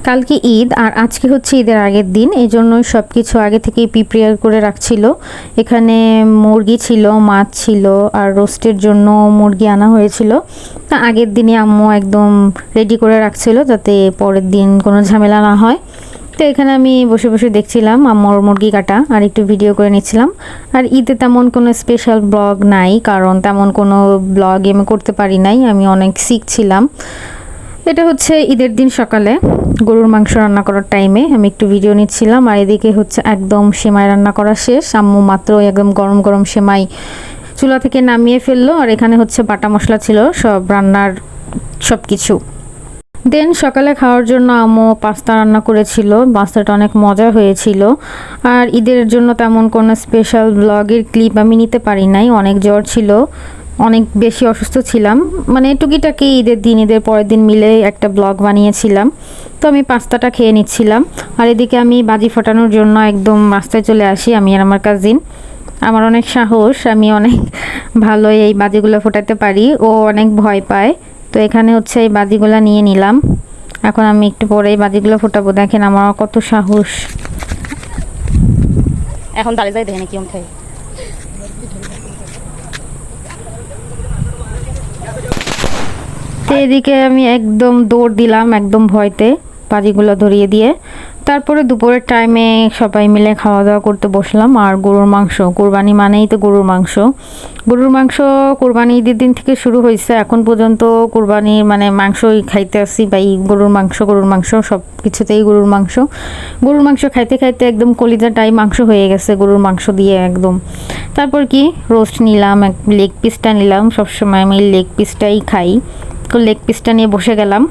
কালকে ঈদ আর আজকে হচ্ছে ঈদের আগের দিন, এই জন্যই সব কিছু আগে থেকেই প্রিপেয়ার করে রাখছিল। এখানে মুরগি ছিল, মাছ ছিল, আর রোস্টের জন্য মুরগি আনা হয়েছিল। তা আগের দিনই আম্মু একদম রেডি করে রাখছিল যাতে পরের দিন কোনো ঝামেলা না হয়। তো এখানে আমি বসে বসে দেখছিলাম আম্মুর মুরগি কাটা আর একটু ভিডিও করে নিচ্ছিলাম। আর ঈদে তেমন কোনো স্পেশাল ব্লগ নাই, কারণ তেমন কোনো ব্লগ আমি করতে পারি নাই, আমি অনেক সিক ছিলাম। এটা হচ্ছে ঈদের দিন সকালে গরুর মাংস রান্না করার টাইমে আমি একটু ভিডিও নিচ্ছিলাম। আর এদিকে হচ্ছে একদম সেমাই রান্না করা শেষ, আম্মু মাত্র একদম গরম গরম সেমাই চুলা থেকে নামিয়ে ফেললো। আর এখানে হচ্ছে বাটা মশলা ছিল সব রান্নার সব কিছু। দেন সকালে খাওয়ার জন্য আম্মু পাস্তা রান্না করেছিল, পাস্তাটা অনেক মজা হয়েছিল। আর ঈদের জন্য তেমন কোনো স্পেশাল ব্লগের ক্লিপ আমি নিতে পারি নাই, অনেক জ্বর ছিল, অনেক বেশি অসুস্থ ছিলাম। মানে টুকিটাকি ঈদের দিন ঈদের পরের দিন মিলে একটা ব্লগ বানিয়েছিলাম। তো আমি পাস্তাটা খেয়ে নিচ্ছিলাম। আর এদিকে আমি বাজি ফাটানোর জন্য একদম রাস্তায় চলে আসি, আমি আর আমার কাজিন। আমার অনেক সাহস, আমি অনেক ভালোই এই বাজিগুলো ফোটাতে পারি, ও অনেক ভয় পায়। তো এখানে হচ্ছে এই বাজিগুলো নিয়ে নিলাম, এখন আমি একটু পরে এই বাজিগুলো ফোটাবো। দেখেন আমার কত সাহস। এখন দাঁড়িয়ে যাই দেখেন কি খাই। তো এদিকে আমি একদম দৌড় দিলাম একদম ভয়তে বাজিগুলো ধরিয়ে দিয়ে। তারপরে দুপুরের টাইমে সবাই মিলে খাওয়া দাওয়া করতে বসলাম। আর গরুর মাংস, কোরবানি মানেই তো গরুর মাংস। গরুর মাংস কোরবানি ঈদের দিন থেকে শুরু হয়েছে, এখন পর্যন্ত কোরবানির মানে মাংসই খাইতে আসি, বা এই গরুর মাংস সব কিছুতেই গরুর মাংস। গরুর মাংস খাইতে খাইতে একদম কলিজাটাই মাংস হয়ে গেছে গরুর মাংস দিয়ে একদম। তারপর কি রোস্ট নিলাম, লেগ পিসটা নিলাম, সবসময় আমি লেগ পিসটাই খাই, তো লেগ পিসটা নিয়ে বসে গেলাম।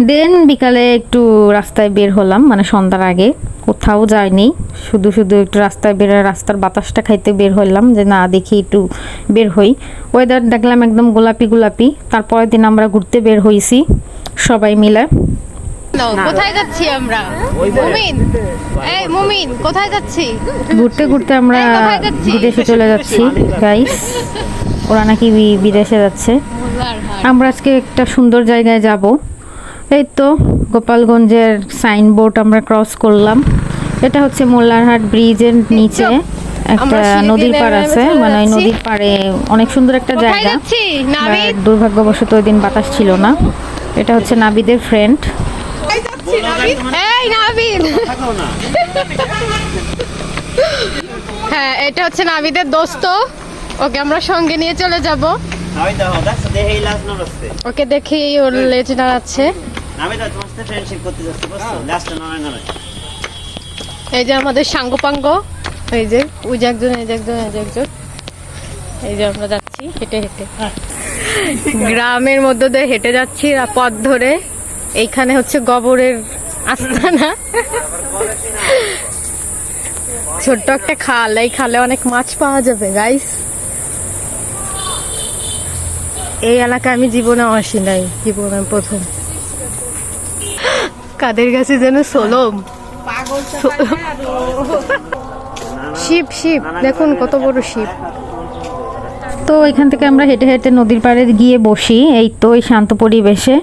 দেন বিকালে একটু রাস্তায় বের হলাম, মানে সন্ধ্যার আগে কোথাও যাইনি, শুধু শুধু একটু রাস্তায় বের হয়ে রাস্তার বাতাসটা খাইতে বের হলাম, যে না দেখি একটু বের হই। ওয়েদার দেখলাম একদম গোলাপি গোলাপি। তারপরের দিন আমরা ঘুরতে বের হইছি সবাই মিলে। কোথায় যাচ্ছি আমরা? মুমিন, এই মুমিন কোথায় যাচ্ছি? ঘুরতে ঘুরতে আমরা বিদেশে চলে যাচ্ছি গাইস, ওরা নাকি বিদেশে যাচ্ছে। আমরা আজকে একটা সুন্দর জায়গায় যাব। এই তো গোপালগঞ্জের সাইনবোর্ড আমরা ক্রস করলাম। এটা হচ্ছে মোল্লারহাট ব্রিজের নিচে একটা নদীর পাড় আছে, মানে ওই নদীর পাড়ে অনেক সুন্দর একটা জায়গা। দুর্ভাগ্যবশত ওই দিন বাতাস ছিল না। এটা হচ্ছে নাবিদের ফ্রেন্ড। হ্যাঁ, এটা হচ্ছে নাবিদের দোস্ত, ওকে আমরা সঙ্গে নিয়ে চলে যাব। ওকে দেখি ওর লেজ নাড়াচ্ছে। এই যে আমাদের সাঙ্গপাঙ্গ, এই যে ওই যে একজন, এই যে একজন, এই যে একজন, এই যে আমরা যাচ্ছি হেঁটে হেঁটে গ্রামের মধ্যে দিয়ে হেঁটে যাচ্ছি পথ ধরে। এইখানে হচ্ছে গোবরের আস্তানা, ছোট্ট একটা খাল, এই খালে অনেক মাছ পাওয়া যাবে গাইস। এই এলাকায় আমি জীবনে আসি নাই, জীবনে প্রথম। কাদের কাছে যেন সোলম শিব, শিব দেখুন কত বড় শিব। তো এখান থেকে আমরা হেঁটে হেঁটে নদীর পাড়ে গিয়ে বসি। এই তো এই শান্ত পরিবেশে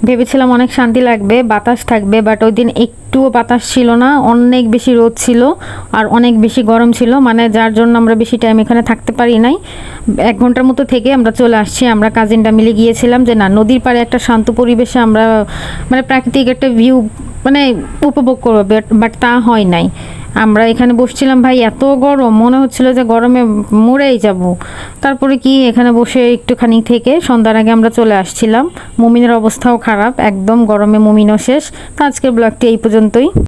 ভেবেছিলাম অনেক শান্তি লাগবে, বাতাস থাকবে, বাট ওই দিন একটুও বাতাস ছিল না, অনেক বেশি রোদ ছিল আর অনেক বেশি গরম ছিল, মানে যার জন্য আমরা বেশি টাইম এখানে থাকতে পারি নাই। 1 ঘন্টার মতো থেকে আমরা চলে আসছি। আমরা কাজিনটা মিলে গিয়েছিলাম যে না নদীর পাড়ে একটা শান্ত পরিবেশে আমরা মানে প্রাকৃতিক একটা ভিউ মানে উপভোগ করবো, বাট তা হয় নাই। আমরা এখানে বসছিলাম, ভাই এত গরম, মনে হচ্ছিল যে গরমে মরেই যাব। তারপরে কি এখানে বসে একটুখানি থেকে সন্ধ্যার আগে আমরা চলে আসছিলাম। মুমিনের অবস্থাও খারাপ একদম, গরমে মুমিনও শেষ। তো আজকের ব্লগটি এই পর্যন্তই।